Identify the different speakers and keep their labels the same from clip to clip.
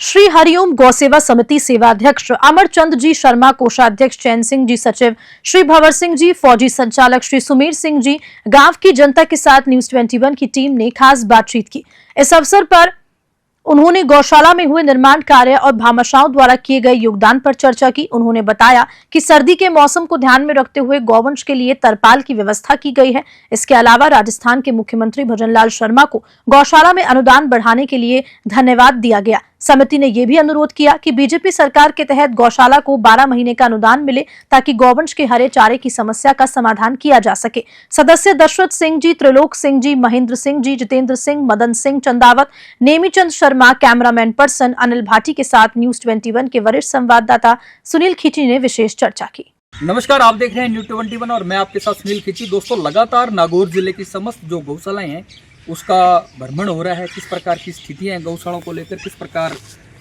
Speaker 1: श्री हरिओम गौसेवा समिति सेवाध्यक्ष अमरचंद जी शर्मा, कोषाध्यक्ष चैन सिंह जी, सचिव श्री भंवर सिंह जी, फौजी संचालक श्री सुमीर सिंह जी, गांव की जनता के साथ न्यूज 21 की टीम ने खास बातचीत की। इस अवसर पर उन्होंने गौशाला में हुए निर्माण कार्य और भामाशाहों द्वारा किए गए योगदान पर चर्चा की। उन्होंने बताया कि सर्दी के मौसम को ध्यान में रखते हुए गौवंश के लिए तरपाल की व्यवस्था की गई है। इसके अलावा राजस्थान के मुख्यमंत्री भजनलाल शर्मा को गौशाला में अनुदान बढ़ाने के लिए धन्यवाद दिया गया। समिति ने यह भी अनुरोध किया कि बीजेपी सरकार के तहत गौशाला को 12 महीने का अनुदान मिले ताकि गौवंश के हरे चारे की समस्या का समाधान किया जा सके। सदस्य दशरथ सिंह जी, त्रिलोक सिंह जी, महेंद्र सिंह जी, जितेंद्र सिंह, मदन सिंह चंदावत, नेमीचंद शर्मा, कैमरामैन पर्सन अनिल भाटी के साथ न्यूज 21 के वरिष्ठ संवाददाता सुनील खींची ने विशेष चर्चा की।
Speaker 2: नमस्कार, आप देख रहे हैं न्यूज 21 और मैं आपके साथ सुनील खींची। दोस्तों, लगातार नागौर जिले की समस्त जो गौशालाएं हैं उसका भ्रमण हो रहा है। किस प्रकार की स्थितियां हैं गौशालाओं को लेकर, किस प्रकार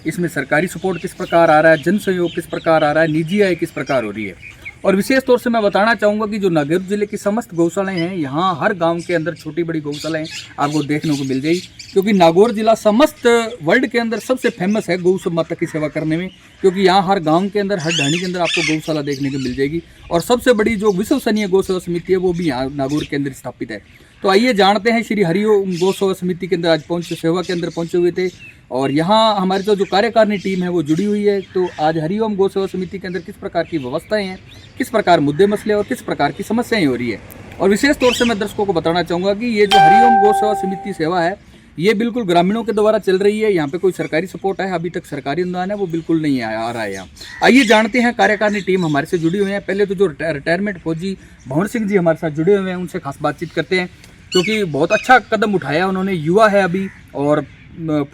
Speaker 2: इसमें सरकारी सपोर्ट किस प्रकार आ रहा है, जन सहयोग किस प्रकार आ रहा है, निजी आय किस प्रकार हो रही है। और विशेष तौर से मैं बताना चाहूँगा कि जो नागौर जिले की समस्त गौशालाएं हैं, यहाँ हर गांव के अंदर छोटी बड़ी गौशालाएं आपको देखने को मिल जाएगी, क्योंकि नागौर जिला समस्त वर्ल्ड के अंदर सबसे फेमस है गौ माता की सेवा करने में। क्योंकि यहाँ हर गांव के अंदर, हर ढाणी के अंदर आपको गौशाला देखने को मिल जाएगी। और सबसे बड़ी जो विश्वसनीय गौ सेवा समिति है वो भी यहाँ नागौर के अंदर स्थापित है। तो आइए जानते हैं, श्री हरिओम गौ सेवा समिति के अंदर आज सेवा के अंदर पहुँचे हुए थे और यहाँ हमारी जो कार्यकारिणी टीम है वो जुड़ी हुई है। तो आज हरिओम गौ सेवा समिति के अंदर किस प्रकार की व्यवस्थाएं हैं, किस प्रकार मुद्दे मसले और किस प्रकार की समस्याएं हो रही है। और विशेष तौर से मैं दर्शकों को बताना चाहूँगा कि ये जो हरिओम गौ सेवा समिति सेवा है ये बिल्कुल ग्रामीणों के द्वारा चल रही है। यहाँ पे कोई सरकारी सपोर्ट है, अभी तक सरकारी अनुदान है वो बिल्कुल नहीं आ रहा है यहाँ। आइए जानते हैं, कार्यकारिणी टीम हमारे से जुड़ी हुई है। पहले तो जो रिटायरमेंट फौजी भंवर सिंह जी हमारे साथ जुड़े हुए हैं उनसे खास बातचीत करते हैं, क्योंकि बहुत अच्छा कदम उठाया उन्होंने। युवा है अभी और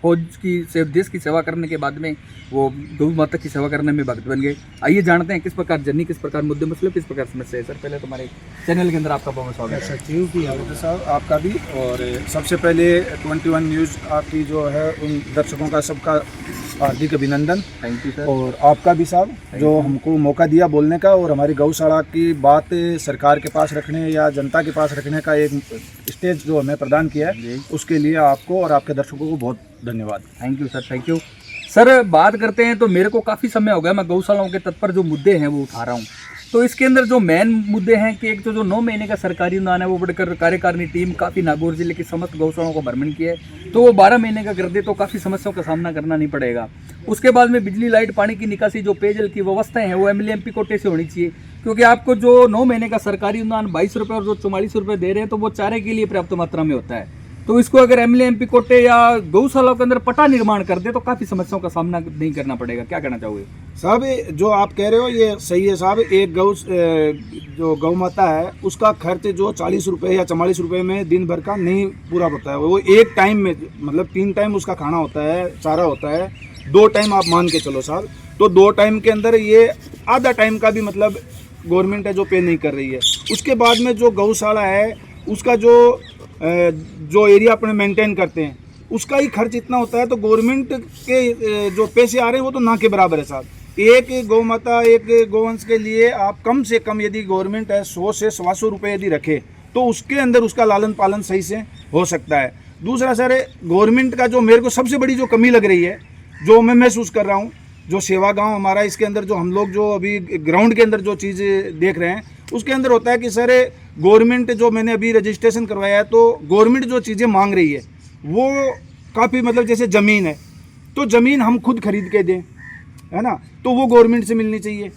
Speaker 2: फौज की देश की सेवा करने के बाद में वो गौ माता की सेवा करने में भक्त बन गए। आइए जानते हैं किस प्रकार जर्नी, किस प्रकार मुद्दे मसले, किस प्रकार समस्या है। सर, पहले तुम्हारे चैनल के अंदर आपका बहुत स्वागत है।
Speaker 3: सचिव भी साहब आपका भी, और सबसे पहले 21 न्यूज़ आपकी जो है उन दर्शकों का सबका हार्दिक अभिनंदन।
Speaker 2: Thank you sir.
Speaker 3: और आपका भी साहब, जो हमको मौका दिया बोलने का और हमारी गौशाला की बात सरकार के पास रखने या जनता के पास रखने का एक स्टेज जो हमें प्रदान किया है, उसके लिए आपको और आपके दर्शकों को बहुत धन्यवाद।
Speaker 2: Thank you sir, thank you sir. बात करते हैं तो मेरे को काफ़ी समय हो गया मैं गौशालाओं के तत्पर जो मुद्दे हैं वो उठा रहा हूँ। तो इसके अंदर जो मेन मुद्दे हैं कि एक तो जो 9 महीने का सरकारी अनुदान है वो बढ़कर कार्यकारिणी टीम काफ़ी नागौर जिले की समस्त गौशालाओं को भ्रमण किया है, तो वो 12 महीने का कर दे तो काफ़ी समस्याओं का सामना करना नहीं पड़ेगा। उसके बाद में बिजली, लाइट, पानी की निकासी, जो पेयजल की व्यवस्थाएं हैं वो MLMP कोटे से होनी चाहिए, क्योंकि आपको जो 9 महीने का सरकारी अनुदान 22 रुपये और जो 44 रुपये दे रहे हैं तो वो चारे के लिए पर्याप्त मात्रा में होता है। तो इसको अगर MLMP कोटे या गौशालाओं के अंदर पट्टा निर्माण कर दे तो काफ़ी समस्याओं का सामना नहीं करना पड़ेगा। क्या कहना चाहोगे
Speaker 3: साहब? जो आप कह रहे हो ये सही है साहब। एक जो गौ माता है उसका खर्च जो 40 रुपये या 44 रुपये में दिन भर का नहीं पूरा होता है। वो एक टाइम में, मतलब 3 टाइम उसका खाना होता है, चारा होता है, 2 टाइम आप मान के चलो साहब। तो 2 टाइम के अंदर ये आधा टाइम का भी मतलब गवर्नमेंट है जो पे नहीं कर रही है। उसके बाद में जो गौशाला है उसका जो एरिया अपने मेंटेन करते हैं उसका ही खर्च इतना होता है। तो गवर्नमेंट के जो पैसे आ रहे हैं वो तो ना के बराबर है साहब। एक गौ माता, एक गौवंश के लिए आप कम से कम यदि गवर्नमेंट है 100 से 125 रुपये यदि रखे तो उसके अंदर उसका लालन पालन सही से हो सकता है। दूसरा सर, गवर्नमेंट का जो मेरे को सबसे बड़ी जो कमी लग रही है, जो मैं महसूस कर रहा हूँ, जो सेवा गांव हमारा, इसके अंदर जो हम लोग जो अभी ग्राउंड के अंदर जो चीज़ देख रहे हैं उसके अंदर होता है कि सर गवर्नमेंट जो मैंने अभी रजिस्ट्रेशन करवाया है तो गवर्नमेंट जो चीज़ें मांग रही है वो काफ़ी, मतलब जैसे ज़मीन है तो ज़मीन हम खुद खरीद के दें, है ना, तो वो गवर्नमेंट से मिलनी चाहिए।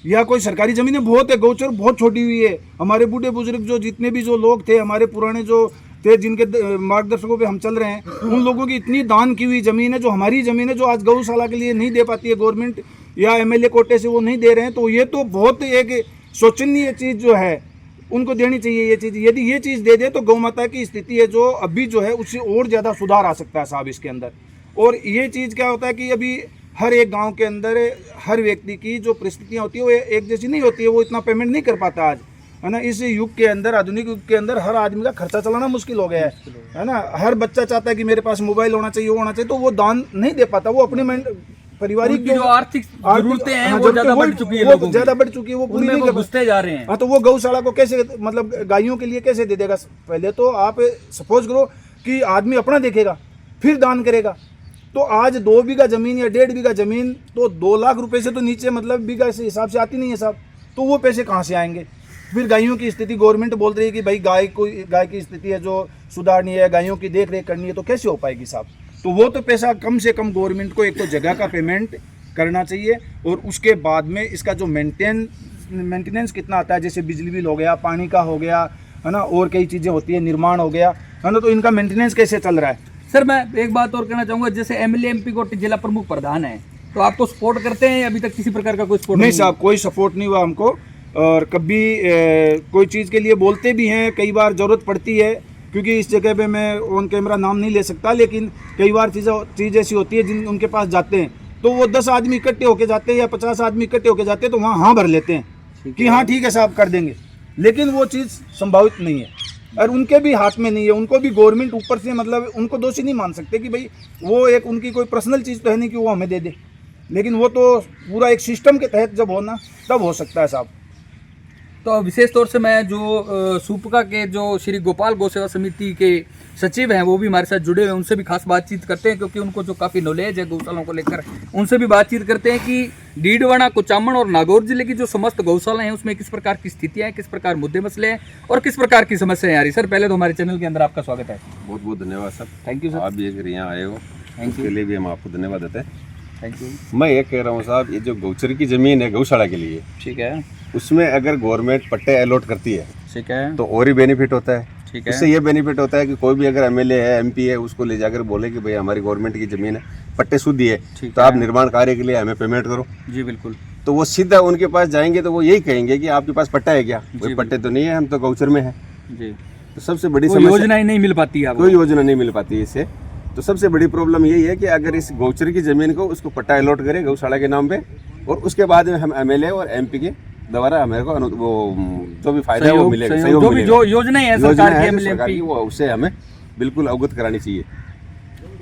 Speaker 3: या कोई सरकारी ज़मीनें बहुत है, गौचर बहुत छोटी हुई है। हमारे बूढ़े बुजुर्ग जो जितने भी जो लोग थे, हमारे पुराने जो थे जिनके मार्गदर्शकों पे हम चल रहे हैं, उन लोगों की इतनी दान की हुई ज़मीन है, जो हमारी ज़मीन है, जो आज गौशाला के लिए नहीं दे पाती है गवर्नमेंट या MLA कोटे से वो नहीं दे रहे हैं। तो ये तो बहुत एक शोचनीय चीज़ जो है, उनको देनी चाहिए ये चीज़। यदि ये चीज़ दे दे तो गौ माता की स्थिति है जो अभी जो है उससे और ज़्यादा सुधार आ सकता है साहब इसके अंदर। और ये चीज़ क्या होता है कि अभी हर एक गांव के अंदर हर व्यक्ति की जो परिस्थितियाँ होती है वो एक जैसी नहीं होती है, वो इतना पेमेंट नहीं कर पाता आज, है ना। इस युग के अंदर, आधुनिक युग के अंदर हर आदमी का खर्चा चलाना मुश्किल हो गया है ना। हर बच्चा चाहता है कि मेरे पास मोबाइल होना चाहिए, वो होना चाहिए, तो वो दान नहीं दे पाता। वो अपनी पारिवारिक जो आर्थिक जरूरतें हैं वो ज़्यादा बढ़ चुकी है, वो पूरी नहीं कर जा रहे हैं। हाँ, तो वो गौशाला को कैसे, मतलब गायों के लिए कैसे दे देगा? पहले तो आप सपोज करो कि आदमी अपना देखेगा फिर दान करेगा, तो आज 2 बीघा जमीन या 1.5 बीघा जमीन तो 2 लाख रुपए से तो नीचे मतलब बीघा से हिसाब से आती नहीं है साहब। तो वो पैसे कहाँ से आएंगे? फिर गायों की स्थिति गवर्नमेंट बोल रही है कि भाई गाय की स्थिति है जो सुधारनी है, गायों की देख रेख करनी है, तो कैसे हो पाएगी साहब? तो वो तो पैसा कम से कम गवर्नमेंट को एक तो जगह का पेमेंट करना चाहिए और उसके बाद में इसका जो मेंटेनेंस कितना आता है, जैसे बिजली बिल हो गया, पानी का हो गया, है ना, और कई चीज़ें होती है, निर्माण हो गया, है ना, तो इनका मेंटेनेंस कैसे चल रहा है?
Speaker 2: सर मैं एक बात और कहना चाहूँगा, जैसे एमएलए MP को जिला प्रमुख प्रधान है, तो आपको सपोर्ट करते हैं? अभी तक किसी प्रकार का कोई सपोर्ट
Speaker 3: नहीं साहब, कोई सपोर्ट नहीं हुआ हमको। और कभी कोई चीज़ के लिए बोलते भी हैं, कई बार ज़रूरत पड़ती है, क्योंकि इस जगह पे मैं ऑन कैमरा नाम नहीं ले सकता, लेकिन कई बार चीज़ ऐसी होती है जिन उनके पास जाते हैं तो वो 10 आदमी इकट्ठे होके जाते हैं या 50 आदमी इकट्ठे होके जाते हैं, तो वहाँ हाँ भर लेते हैं कि हाँ ठीक है साहब कर देंगे, लेकिन वो चीज़ संभावित नहीं है और उनके भी हाथ में नहीं है। उनको भी गवर्नमेंट ऊपर से मतलब उनको दोषी नहीं मान सकते कि भाई वो एक उनकी कोई पर्सनल चीज़ तो है नहीं कि वो हमें दे दे, लेकिन वो तो पूरा एक सिस्टम के तहत जब होना तब हो सकता है साहब।
Speaker 2: तो विशेष तौर से मैं जो सुपका के जो श्री गोपाल गौ सेवा समिति के सचिव हैं वो भी हमारे साथ जुड़े हुए हैं, उनसे भी खास बातचीत करते हैं क्योंकि उनको जो काफ़ी नॉलेज है गौशालाओं को लेकर, उनसे भी बातचीत करते हैं कि डीडवाना, कुचामन और नागौर जिले की जो समस्त गौशालाएं हैं उसमें किस प्रकार की स्थितियां हैं, किस प्रकार मुद्दे मसले हैं और किस प्रकार की समस्याएं आ रही। सर पहले तो हमारे चैनल के अंदर आपका स्वागत है।
Speaker 4: बहुत बहुत धन्यवाद सर।
Speaker 2: Thank you sir.
Speaker 4: आप भी अगर यहाँ आए हो उसके लिए भी हम आपको धन्यवाद देते हैं।
Speaker 2: Thank you.
Speaker 4: मैं ये कह रहा हूँ साहब, ये जो गौचर की ज़मीन है गौशाला के लिए,
Speaker 2: ठीक है,
Speaker 4: उसमें अगर गवर्नमेंट पट्टे अलॉट करती है
Speaker 2: ठीक है,
Speaker 4: तो और ही बेनिफिट होता है।
Speaker 2: ठीक है।
Speaker 4: इससे ये बेनिफिट होता है कि कोई भी अगर MLA है, MP है, उसको ले जाकर बोले कि भाई हमारी गवर्नमेंट की ज़मीन है, पट्टे शुद्ध है,
Speaker 2: ठीक
Speaker 4: तो
Speaker 2: है।
Speaker 4: आप निर्माण कार्य के लिए हमें पेमेंट करो।
Speaker 2: जी बिल्कुल।
Speaker 4: तो वो सीधा उनके पास जाएंगे तो वो यही कहेंगे कि आपके पास पट्टा है क्या? कोई
Speaker 2: जी,
Speaker 4: पट्टे तो नहीं है, हम तो गौचर में है।
Speaker 2: जी।
Speaker 4: तो सबसे बड़ी
Speaker 2: कोई
Speaker 4: समस्या,
Speaker 2: योजना ही नहीं मिल पाती है,
Speaker 4: कोई योजना नहीं मिल पाती है इससे। तो सबसे बड़ी प्रॉब्लम यही है कि अगर इस गौचर की ज़मीन को उसको पट्टा अलॉट करें गौशाला के नाम पे, और उसके बाद में हम MLA और MP के द्वारा हमें को वो जो भी फायदा है वो मिलेगा, सहयोग
Speaker 2: जो भी
Speaker 4: मिलेगा।
Speaker 2: जो योजनाएं हैं
Speaker 4: योजना
Speaker 2: सरकार की,
Speaker 4: है जो
Speaker 2: MLA
Speaker 4: सरकार
Speaker 2: MP,
Speaker 4: की, वो उससे हमें बिल्कुल अवगत करानी चाहिए।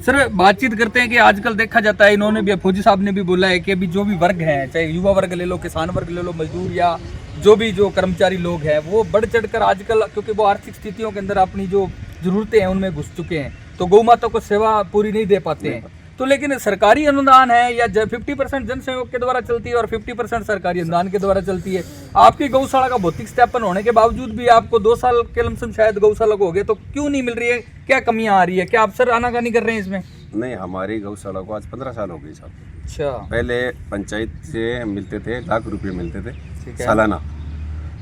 Speaker 2: सर बातचीत करते हैं कि आजकल देखा जाता है, इन्होंने भी, फौजी साहब ने भी बोला है कि अभी जो भी वर्ग हैं, चाहे युवा वर्ग ले लो, किसान वर्ग ले लो, मजदूर या जो भी जो कर्मचारी लोग हैं, वो बढ़ चढ़कर आजकल, क्योंकि वो आर्थिक स्थितियों के अंदर अपनी जो जरूरतें हैं उनमें घुस चुके हैं, तो गौ माता को सेवा पूरी नहीं दे पाते हैं। तो लेकिन सरकारी अनुदान है या 50% जन सहयोग के द्वारा चलती है और 50% सरकारी अनुदान के द्वारा चलती है। आपकी गौशाला का भौतिक सत्यापन होने के बावजूद भी आपको 2 साल के लमसम शायद गौशाला को हो गए, तो क्यों नहीं मिल रही है? क्या कमियां आ रही है? क्या आप सर आनाकानी कर रहे हैं इसमें?
Speaker 4: नहीं, हमारी गौशाला को आज 15 साल हो गई साहब।
Speaker 2: अच्छा।
Speaker 4: पहले पंचायत से मिलते थे, लाख रुपये मिलते थे
Speaker 2: ठीक है।
Speaker 4: सालाना।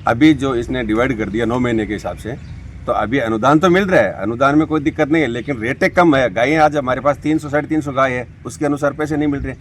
Speaker 4: अभी जो इसने डिवाइड कर दिया 9 महीने के हिसाब से, तो अभी अनुदान तो मिल रहा है, अनुदान में कोई दिक्कत नहीं है, लेकिन रेटें कम है। गायें आज हमारे पास 300 साढ़े 300 गाय है, उसके अनुसार पैसे नहीं मिल रहे।